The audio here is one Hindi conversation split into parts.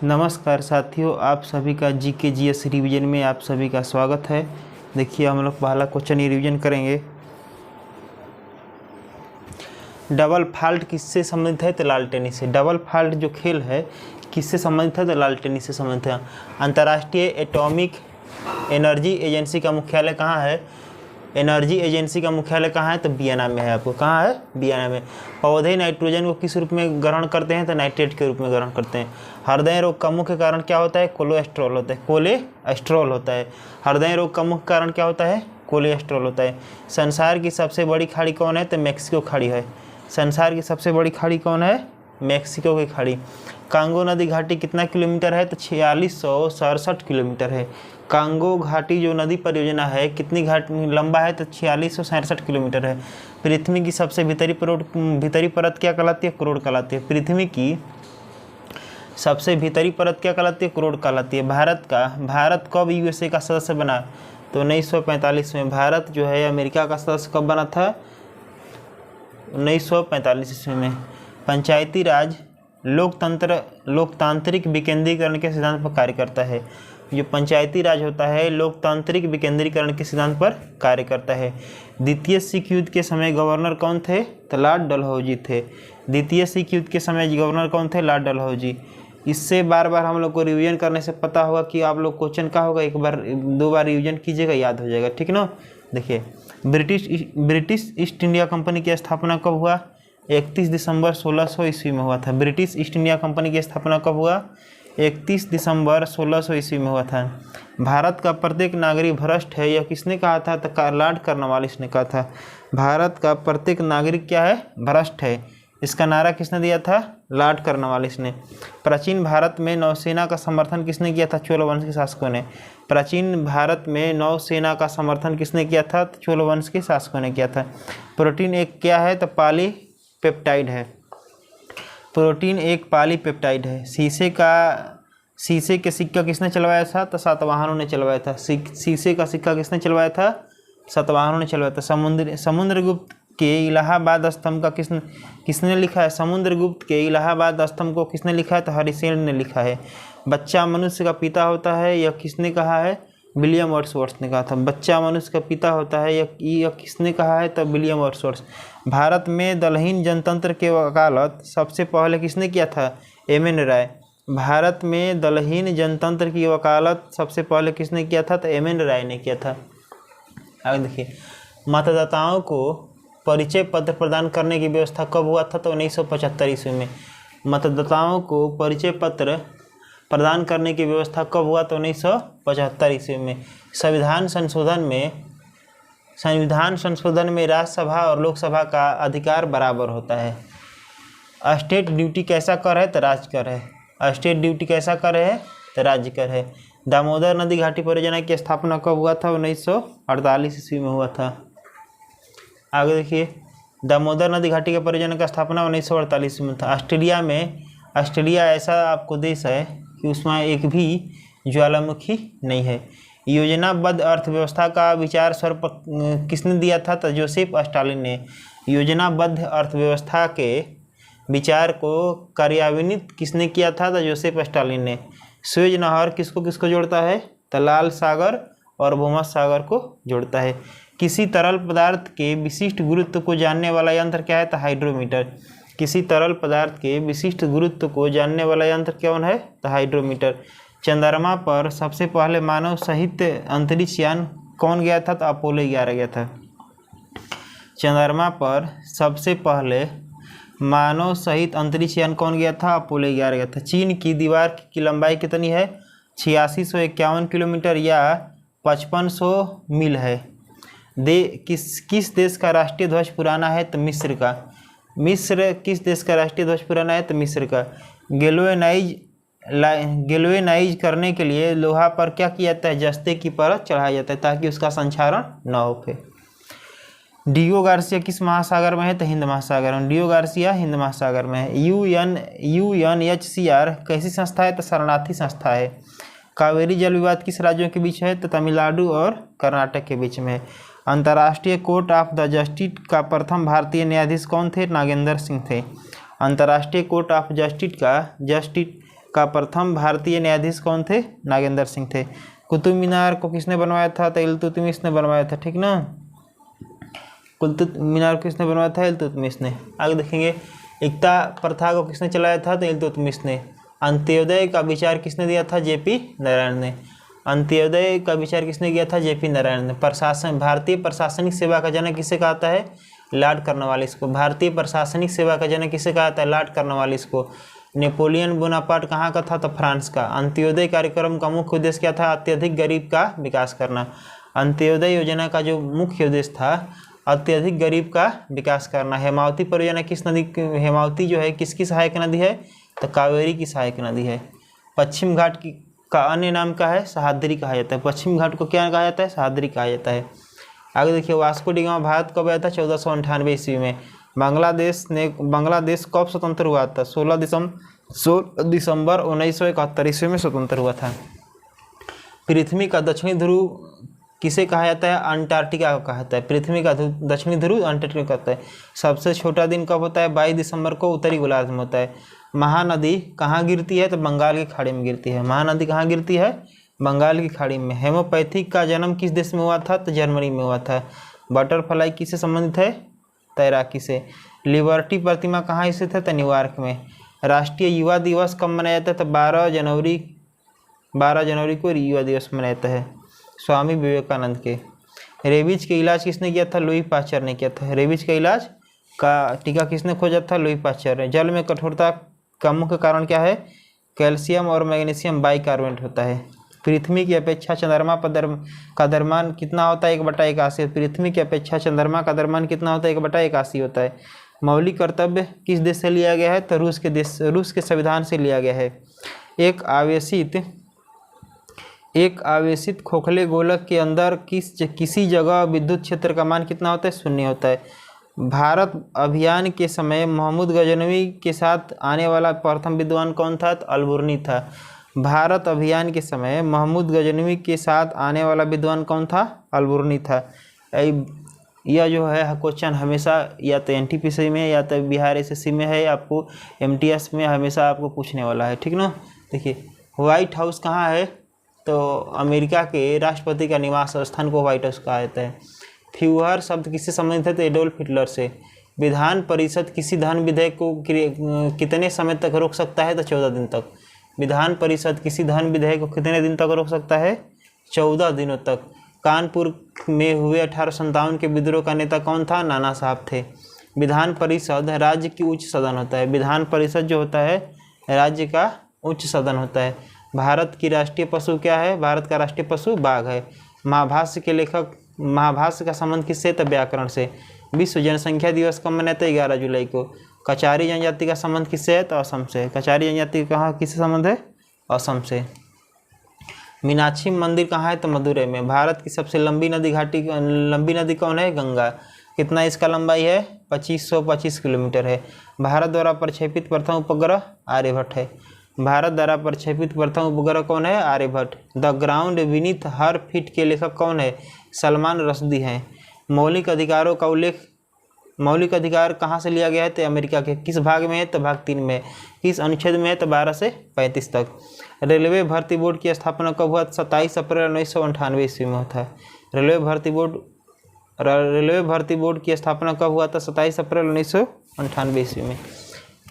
नमस्कार साथियों, आप सभी का जीके जीएस रिवीजन में आप सभी का स्वागत है। देखिए हम लोग पहला क्वेश्चन ही रिवीजन करेंगे। डबल फॉल्ट किससे संबंधित है? तो लालटेनी से। डबल फॉल्ट जो खेल है किससे संबंधित है? तो लालटेनी से संबंधित है। अंतर्राष्ट्रीय एटॉमिक एनर्जी एजेंसी का मुख्यालय कहाँ है? एनर्जी एजेंसी का मुख्यालय कहाँ है? तो वियना में है। आपको कहाँ है? वियना में। पौधे नाइट्रोजन को किस रूप में ग्रहण करते हैं? तो नाइट्रेट के रूप में ग्रहण करते हैं। हृदय रोग का मुख्य कारण क्या होता है? कोलेस्ट्रॉल होता है। कोलेस्ट्रॉल होता है। हृदय रोग का मुख्य कारण क्या होता है? कोलेस्ट्रॉल होता है। संसार की सबसे बड़ी खाड़ी कौन है? तो मैक्सिको खाड़ी है। संसार की सबसे बड़ी खाड़ी कौन है? मैक्सिको की खाड़ी। कांगो नदी घाटी कितना किलोमीटर है? तो 4667 किलोमीटर है। कांगो घाटी जो नदी परियोजना है कितनी लंबा है? तो 4667 किलोमीटर है। पृथ्वी की सबसे भीतरी परत क्या कहलाती है? करोड़ कहलाती है। पृथ्वी की सबसे भीतरी परत क्या कहलाती है? करोड़ कहलाती है। भारत कब यूएसए का सदस्य बना? तो 1945 में। भारत जो है अमेरिका का सदस्य कब बना था? 1945 ईस्वी में। पंचायती राज लोकतांत्रिक विकेंद्रीकरण के सिद्धांत पर कार्य करता है। जो पंचायती राज होता है लोकतांत्रिक विकेंद्रीकरण के सिद्धांत पर कार्य करता है। द्वितीय सिख युद्ध के समय गवर्नर कौन थे? तो लॉर्ड डलहौजी थे। द्वितीय सिख युद्ध के समय गवर्नर कौन थे? लॉर्ड डलहौजी। इससे बार बार हम लोग को रिवीजन करने से पता होगा कि आप लोग क्वेश्चन का होगा, एक बार दो बार रिवीजन कीजिएगा, याद हो जाएगा। ठीक ना। देखिए ब्रिटिश ईस्ट इंडिया कंपनी की स्थापना कब हुआ? 31 दिसंबर 1600 ईस्वी में हुआ था। ब्रिटिश ईस्ट इंडिया कंपनी की स्थापना कब हुआ? 31 दिसंबर 1600 ईस्वी में हुआ था। भारत का प्रत्येक नागरिक भ्रष्ट है, यह किसने कहा था? तो लॉर्ड कॉर्नवालिस ने कहा था। भारत का प्रत्येक नागरिक क्या है? भ्रष्ट है। इसका नारा किसने दिया था? लॉर्ड कॉर्नवालिस ने। प्राचीन भारत में नौसेना का समर्थन किसने किया था? चोल वंश के शासकों ने। प्राचीन भारत में नौसेना का समर्थन किसने किया था? तो चोल वंश के शासकों ने किया था। प्रोटीन एक क्या है? तो पॉलीपेप्टाइड है। प्रोटीन एक पॉलीपेप्टाइड है। शीशे के सिक्का किसने चलवाया था? तो सातवाहनों ने चलवाया था। शीशे का सिक्का किसने चलवाया था? सातवाहनों ने चलवाया था। समुद्रगुप्त के इलाहाबाद स्तंभ का किसने लिखा है? समुद्रगुप्त के इलाहाबाद स्तंभ को किसने लिखा है? तो हरिसेन ने लिखा है। बच्चा मनुष्य का पिता होता है, यह किसने कहा है? विलियम वर्ड्सवर्थ ने कहा था। बच्चा मनुष्य का पिता होता है, यह किसने कहा है? तो विलियम वर्ड्सवर्थ। भारत में दलहीन जनतंत्र के वकालत सबसे पहले किसने किया था? एम.एन. राय। भारत में दलहीन जनतंत्र की वकालत सबसे पहले किसने किया था? तो एम.एन. राय ने किया था। आगे देखिए, मतदाताओं को परिचय पत्र प्रदान करने की व्यवस्था कब हुआ था? तो 1975 ईस्वी में। मतदाताओं को परिचय पत्र प्रदान करने की व्यवस्था कब हुआ? तो 1975 ईस्वी में। संविधान संशोधन में राज्यसभा और लोकसभा का अधिकार बराबर होता है। स्टेट ड्यूटी कैसा कर है? तो राज्य कर है। स्टेट ड्यूटी कैसा कर है? तो राज्य कर है। दामोदर नदी घाटी परियोजना की स्थापना कब हुआ था? 1948 ईस्वी में हुआ था। आगे देखिए, दामोदर नदी घाटी के परियोजना का स्थापना 1948 में था। ऑस्ट्रेलिया ऐसा आपको देश है कि उसमें एक भी ज्वालामुखी नहीं है। योजनाबद्ध अर्थव्यवस्था का विचार स्वरूप किसने दिया था? तो जोसेफ स्टालिन ने। योजनाबद्ध अर्थव्यवस्था के विचार को कार्यान्वित किसने किया था? तो जोसेफ स्टालिन ने। सुएज नहर किसको किसको जोड़ता है? तो लाल सागर और भूमध्य सागर को जोड़ता है। किसी तरल पदार्थ के विशिष्ट गुरुत्व को जानने वाला यंत्र क्या है? तो हाइड्रोमीटर। किसी तरल पदार्थ के विशिष्ट गुरुत्व को जानने वाला यंत्र कौन है? तो हाइड्रोमीटर। चंद्रमा पर सबसे पहले मानव सहित अंतरिक्ष यान कौन गया था? तो अपोलो 11 गया था। चंद्रमा पर सबसे पहले मानव सहित अंतरिक्ष यान कौन गया था? अपोलो 11 गया था। चीन की दीवार की लंबाई कितनी है? 8651 किलोमीटर या 5500 मील है। किस देश का राष्ट्रीय ध्वज पुराना है? तो मिस्र का। मिस्र किस देश का राष्ट्रीय ध्वज पुराना है? तो मिस्र का। गैल्वेनाइज करने के लिए लोहा पर क्या किया जाता है? जस्ते की परत चढ़ाया जाता है ताकि उसका संक्षारण न हो पाए। डियो गार्सिया किस महासागर में है? तो हिंद महासागर में। डियो गार्सिया हिंद महासागर में है। UNHCR कैसी संस्था है? तो शरणार्थी संस्था है। कावेरी जल विवाद किस राज्यों के बीच है? तो तमिलनाडु और कर्नाटक के बीच में है। अंतर्राष्ट्रीय कोर्ट ऑफ द जस्टिस का प्रथम भारतीय न्यायाधीश कौन थे? नागेंद्र सिंह थे। अंतर्राष्ट्रीय कोर्ट ऑफ जस्टिस का प्रथम भारतीय न्यायाधीश कौन थे? नागेंद्र सिंह थे। कुतुब मीनार को किसने बनवाया था? तो इल्तुतमिश ने बनवाया था, ठीक ना। कुतुब मीनार किसने बनवाया था? इल्तुतमिश ने। आगे देखेंगे, एकता प्रथा को किसने चलाया था? तो इल्तुतमिश ने। अंत्योदय का विचार किसने दिया था? जेपी नारायण ने। अंत्योदय का विचार किसने किया था? जेपी नारायण ने। प्रशासन, भारतीय प्रशासनिक सेवा का जनक किसे कहता है? लॉर्ड कॉर्नवालिस को। भारतीय प्रशासनिक सेवा का जनक किसे कहता है? लॉर्ड कॉर्नवालिस को। नेपोलियन बोनापार्ट कहाँ का था? तो फ्रांस का। अंत्योदय कार्यक्रम का मुख्य उद्देश्य क्या था? अत्यधिक गरीब का विकास करना। अंत्योदय योजना का जो मुख्य उद्देश्य था अत्यधिक गरीब का विकास करना। हेमावती परियोजना किस नदी, हेमावती जो है किसकी सहायक नदी है? तो कावेरी की सहायक नदी है। पश्चिम घाट की का अन्य नाम क्या है? सह्याद्री कहा जाता है। पश्चिम घाट को क्या कहा जाता है? सह्याद्री कहा जाता है। आगे देखिए, वास्को डी गामा भारत कब आया था? 1498 ईस्वी में। बांग्लादेश कब स्वतंत्र हुआ था? 16 दिसंबर 1971 ईस्वी में स्वतंत्र हुआ था। पृथ्वी का दक्षिणी ध्रुव किसे कहा जाता है? अंटार्कटिका को कहा जाता है। पृथ्वी का दक्षिणी ध्रुव अंटार्कटिका कहता है। सबसे छोटा दिन कब होता है? 22 दिसंबर को उत्तरी गोलार्ध में होता है। महानदी कहाँ गिरती है? तो बंगाल की खाड़ी में गिरती है। महानदी कहाँ गिरती है? बंगाल की खाड़ी में। हेमोपैथी का जन्म किस देश में हुआ था? तो जर्मनी में हुआ था। बटरफ्लाई किससे संबंधित है? तैराकी से। लिबर्टी प्रतिमा कहाँ स्थित है? तो न्यूयॉर्क में। राष्ट्रीय युवा दिवस कब मनाया जाता है? तो 12 जनवरी को युवा दिवस मनाया जाता है, स्वामी विवेकानंद के। रेबीज के इलाज किसने किया था? लुई पाश्चर ने किया था। रेबीज का इलाज का टीका किसने खोजा था? लुई पाश्चर ने। जल में कठोरता का मुख्य कारण क्या है? कैल्शियम और मैग्नीशियम बाइकार्बोनेट होता है। पृथ्वी की अपेक्षा चंद्रमा का द्रव्यमान कितना होता है? 1/81। पृथ्वी की अपेक्षा चंद्रमा का द्रव्यमान कितना होता है? 1/81 होता है। मौलिक कर्तव्य किस देश से लिया गया है? तो रूस के संविधान से लिया गया है। एक आवेशित खोखले गोलक के अंदर किसी जगह विद्युत क्षेत्र का मान कितना होता है? 0 होता है। भारत अभियान के समय महमूद गजनवी के साथ आने वाला प्रथम विद्वान कौन था? तो अलबुर्नी था। भारत अभियान के समय महमूद गजनवी के साथ आने वाला विद्वान कौन था? अलबुर्नी था। यह जो है क्वेश्चन हमेशा या तो एनटीपीसी में या तो बिहार एसएससी में है, आपको एमटीएस में हमेशा आपको पूछने वाला है, ठीक ना। देखिए, व्हाइट हाउस कहाँ है? तो अमेरिका के राष्ट्रपति का निवास स्थान को व्हाइट हाउस कहा जाता है। फ्यूहर शब्द किससे संबंधित है? तो एडोल्फ हिटलर से। विधान परिषद किसी धन विधेयक को कितने समय तक रोक सकता है? तो 14 दिन तक। विधान परिषद किसी धन विधेयक को कितने दिन तक रोक सकता है? 14 दिनों तक। कानपुर में हुए 1857 के विद्रोह का नेता कौन था? नाना साहब थे। विधान परिषद राज्य की उच्च सदन होता है। विधान परिषद जो होता है राज्य का उच्च सदन होता है। भारत की राष्ट्रीय पशु क्या है? भारत का राष्ट्रीय पशु बाघ है। महाभाष्य के लेखक, महाभाष्य का संबंध किससे? तो व्याकरण से। विश्व जनसंख्या दिवस कब मनाते हैं? 11 जुलाई को। कचारी जनजाति का संबंध किससे है? तो असम से। कचारी जनजाति कहाँ किससे संबंध है? असम से। मीनाक्षी मंदिर कहाँ है? तो मदुरै में। भारत की सबसे लंबी नदी कौन है? गंगा। कितना इसका लंबाई है? 2525 किलोमीटर है। भारत द्वारा प्रक्षेपित प्रथम उपग्रह आर्यभट्ट है। भारत द्वारा प्रक्षेपित प्रथम उपग्रह कौन है? Aryabhata. The ground beneath her feet के लेखक कौन है? सलमान रश्दी हैं। मौलिक अधिकार कहाँ से लिया गया है? तो अमेरिका के। किस भाग में है? तो भाग 3 में। किस अनुच्छेद में है? तो 12 से 35 तक। रेलवे भर्ती बोर्ड की स्थापना कब हुआ? 27 अप्रैल 1998 ईस्वी में होता है। रेलवे भर्ती बोर्ड की स्थापना कब हुआ था? 27 अप्रैल 1998 ईस्वी में।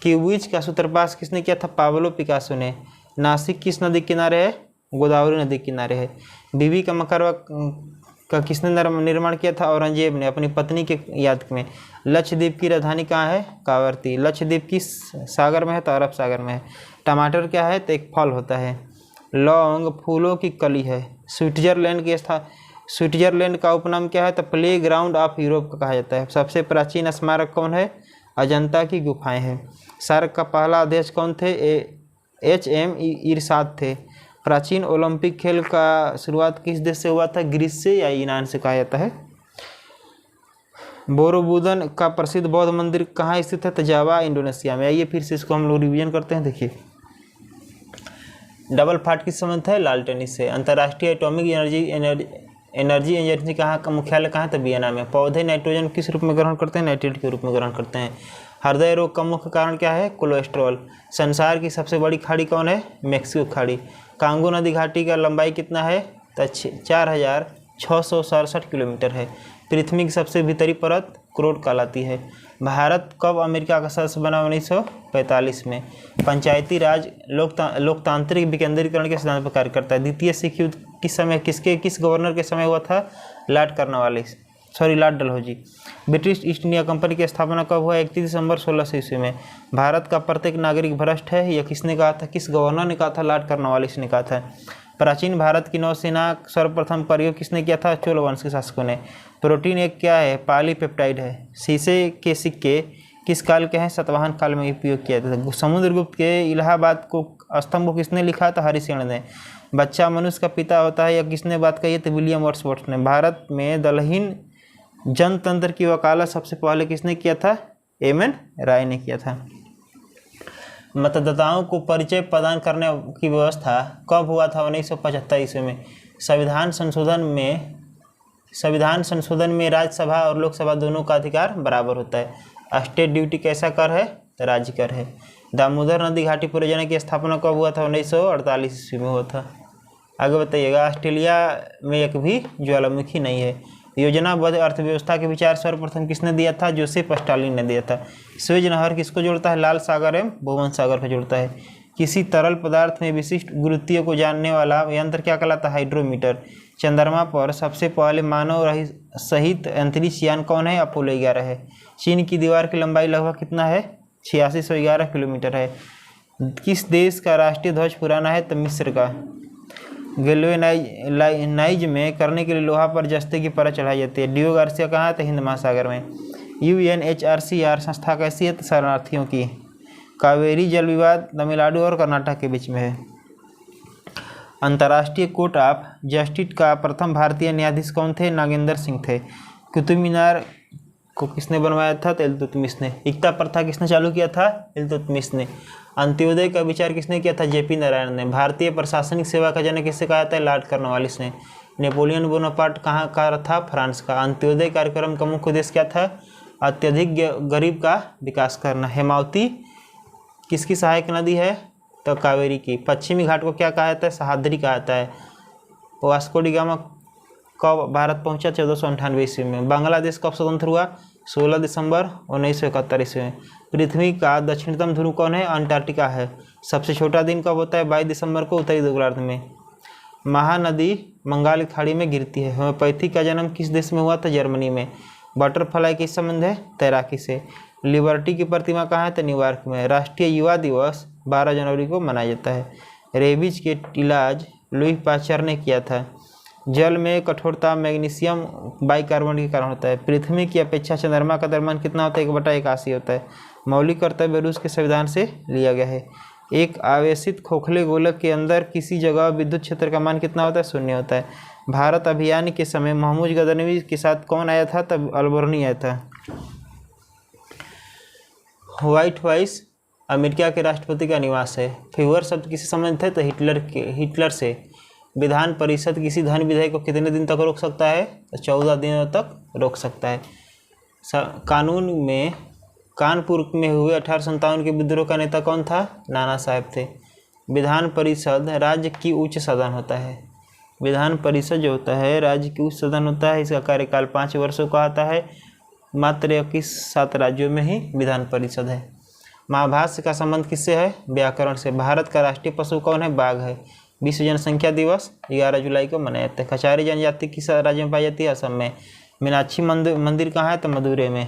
क्यूबिज का सूत्रपात किसने किया था? पाब्लो पिकासो ने। नासिक किस नदी के किनारे है? गोदावरी नदी के किनारे है। बीबी का मकबरा का किसने निर्माण किया था? औरंगजेब ने अपनी पत्नी के याद में। लक्षद्वीप की राजधानी कहाँ है? कावरती। लक्षद्वीप किस सागर में है? तो अरब सागर में है। टमाटर क्या है? तो एक फल होता है। लौंग फूलों की कली है। स्विट्जरलैंड का उपनाम क्या है? तो प्ले ग्राउंड ऑफ यूरोप का कहा जाता है। सबसे प्राचीन स्मारक कौन है? अजंता की गुफाएं हैं। सार्क का पहला अध्यक्ष कौन थे? HM इरशाद थे। प्राचीन ओलंपिक खेल का शुरुआत किस देश से हुआ था? ग्रीस से या ईरान से कहा जाता है। बोरोबुदन का प्रसिद्ध बौद्ध मंदिर कहाँ स्थित है? तो जावा इंडोनेशिया में। आइए फिर से इसको हम लोग रिवीजन करते हैं। देखिए, डबल फाट किस संबंध है? लाल टेनिस से। अंतर्राष्ट्रीय एटॉमिक एनर्जी एजेंसी कहाँ का मुख्यालय कहाँ है? तो वियना में। पौधे नाइट्रोजन किस रूप में ग्रहण करते हैं? नाइट्रेट के रूप में ग्रहण करते हैं। हृदय रोग का मुख्य कारण क्या है? कोलेस्ट्रॉल। संसार की सबसे बड़ी खाड़ी कौन है? मैक्सिको खाड़ी। कांगो नदी घाटी का लंबाई कितना है? तो 4667 किलोमीटर है। पृथ्वी की सबसे भीतरी परत क्रोट कहलाती है। भारत कब अमेरिका का सदस्य बना? 1945 में। पंचायती राज लोकतांत्रिक विकेंद्रीकरण के सिद्धांत पर कार्य करता है। द्वितीय सिख युद्ध किस समय किस गवर्नर के समय हुआ था? Lord Dalhousie. British east India company की स्थापना कब हुआ? 31 दिसंबर 1600 ईस्वी में। भारत का प्रत्येक नागरिक भ्रष्ट है, यह किसने कहा था? किस गवर्नर ने कहा था? लॉर्ड कॉर्नवालिस ने कहा था। प्राचीन भारत की नौसेना सर्वप्रथम प्रयोग किसने किया था? चोल वंश के शासकों ने। प्रोटीन एक क्या है? पॉलीपेप्टाइड है। शीशे के सिक्के किस काल के हैं? सातवाहन काल में उपयोग किया था। समुद्रगुप्त के इलाहाबाद को स्तंभ को किसने लिखा था? हरिसेन ने। बच्चा मनुष्य का पिता होता है, यह किसने बात कही? तो विलियम वर्ड्सवर्थ ने। भारत में दलहीन जनतंत्र की वकालत सबसे पहले किसने किया था? एम.एन. राय ने किया था। मतदाताओं को परिचय प्रदान करने की व्यवस्था कब हुआ था? 1975 ईस्वी में। संविधान संशोधन में राज्यसभा और लोकसभा दोनों का अधिकार बराबर होता है। स्टेट ड्यूटी कैसा कर है? तो राज्य कर है। दामोदर नदी घाटी परियोजना की स्थापना कब हुआ था? 1948 ईस्वी में हुआ था। आगे बताइएगा। ऑस्ट्रेलिया में एक भी ज्वालामुखी नहीं है। योजनाबद्ध अर्थव्यवस्था के विचार सर्वप्रथम किसने दिया था? जोसेफ स्टालिन ने दिया था। स्वेज नहर किसको जोड़ता है? लाल सागर एवं भूमध्य सागर को जोड़ता है। किसी तरल पदार्थ में विशिष्ट गुरुत्वीय को जानने वाला यंत्र क्या कहलाता है? हाइड्रोमीटर। चंद्रमा पर सबसे पहले मानव सहित अंतरिक्ष यान कौन है? अपोलो 11 है। चीन की दीवार की लंबाई लगभग कितना है? 8611 किलोमीटर है। किस देश का राष्ट्रीय ध्वज पुराना है? तो मिस्र का। गैल्वेनाइज में करने के लिए लोहा पर जस्ते की परत चढ़ाई जाती है। डियो गार्सिया कहाँ है? तो हिंद महासागर में। UNHRCR संस्था कैसी है? तो शरणार्थियों की। कावेरी जल विवाद तमिलनाडु और कर्नाटक के बीच में है। अंतर्राष्ट्रीय कोर्ट ऑफ जस्टिस का प्रथम भारतीय न्यायाधीश कौन थे? नागेंद्र सिंह थे। कुतुब मीनार को किसने बनवाया था? तो इल्तुतमिश ने। एकता प्रथा किसने चालू किया था? इल्तुतमिश ने। अंत्योदय का विचार किसने किया था? JP नारायण ने। भारतीय प्रशासनिक सेवा का जनक किससे कहा था? लॉर्ड कॉर्नवालिस ने। नेपोलियन बोनापार्ट कहाँ का था? फ्रांस का। अंत्योदय कार्यक्रम का मुख्य उद्देश्य क्या था? अत्यधिक गरीब का विकास करना। हेमावती किसकी सहायक नदी है? तो कावेरी की। पश्चिमी घाट को क्या कहा जाता है? सह्याद्री कहा जाता है। वास्को डी गामा कब भारत पहुंचा? 1498 ईस्वी में। बांग्लादेश कब स्वतंत्र हुआ? 16 दिसंबर 1971 ईस्वी में। पृथ्वी का दक्षिणतम ध्रुव कौन है? अंटार्कटिका है। सबसे छोटा दिन कब होता है? 22 दिसंबर को उत्तरी गोलार्ध में। महानदी बंगाल की खाड़ी में गिरती है। होम्योपैथी का जन्म किस देश में हुआ था? जर्मनी में। बटरफ्लाई किस संबंध है? तैराकी से। लिबर्टी की प्रतिमा कहाँ है? तो न्यूयॉर्क में। राष्ट्रीय युवा दिवस 12 जनवरी को मनाया जाता है। रेबीज के इलाज लुई पाश्चर ने किया था। जल में कठोरता मैग्नीशियम बाइकार्बोनेट के कारण होता है। पृथ्वी की अपेक्षा चंद्रमा का द्रव्यमान कितना होता है? 1/81 होता है। मौलिक कर्तव्य रूस के संविधान से लिया गया है। एक आवेशित खोखले गोलक के अंदर किसी जगह विद्युत क्षेत्र का मान कितना होता है? 0 होता है। भारत अभियान के समय महमूद गजनवी के साथ कौन आया था? तब अल्बर्नी आया था। व्हाइट हाउस अमेरिका के राष्ट्रपति का निवास है। फीवर शब्द किसी संबंधित है? तो हिटलर से। विधान परिषद किसी धन विधेयक को कितने दिन तक रोक सकता है? तो 14 दिनों तक रोक सकता है। कानपुर में हुए 1857 के विद्रोह का नेता कौन था? नाना साहेब थे। विधान परिषद राज्य की उच्च सदन होता है। विधान परिषद जो होता है राज्य की उच्च सदन होता है। इसका कार्यकाल 5 वर्षों का आता है। मात्र 7 राज्यों में ही विधान परिषद है। महाभाष्य का संबंध किससे है? व्याकरण से। भारत का राष्ट्रीय पशु कौन है? बाघ है। विश्व जनसंख्या दिवस 11 जुलाई को मनाया जाता है। कचारी जनजाति किस राज्य में पाई जाती है? असम में। मीनाक्षी मंदिर कहाँ है? तो मदुरै में।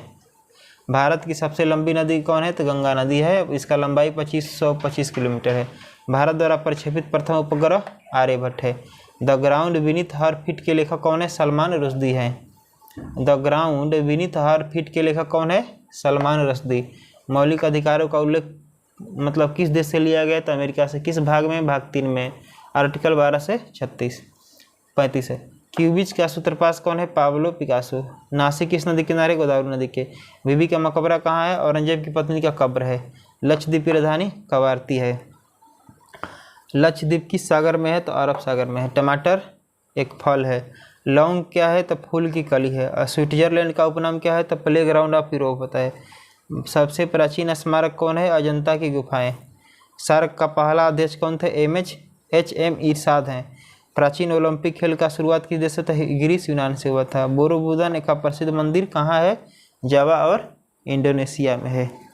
भारत की सबसे लंबी नदी कौन है? तो गंगा नदी है। इसका लंबाई 2525 किलोमीटर है। भारत द्वारा प्रक्षेपित प्रथम उपग्रह आर्यभट्ट है। The ground beneath her feet के लेखक कौन है? सलमान रुश्दी है। The ground beneath her feet के लेखक कौन है? सलमान रुश्दी। मौलिक अधिकारों का उल्लेख मतलब किस देश से लिया गया? तो अमेरिका से। किस भाग में? भाग 3 में। आर्टिकल 12 से 35 है। क्यूबिज का सूत्रपात कौन है? Pablo Picasso. नासिक किस नदी किनारे? गोदावरी नदी के। बीबी का मकबरा कहाँ है? औरंगजेब की पत्नी का कब्र है। लक्षद्वीप की राजधानी कवारती है। लक्षद्वीप किस सागर में है? तो अरब सागर में है। टमाटर एक फल है। लौंग क्या है? तो फूल की कली है। और स्विट्जरलैंड का उपनाम क्या है? तो प्ले ग्राउंड ऑफ यूरोप होता है। सबसे प्राचीन स्मारक कौन है? अजंता की गुफाएं। सार्क का पहला अध्यक्ष कौन थे? एच एम इरशाद हैं। प्राचीन ओलंपिक खेल का शुरुआत किस देश से था? ग्रीस यूनान से हुआ था। बोरोबुदन का प्रसिद्ध मंदिर कहाँ है? जावा और इंडोनेशिया में है।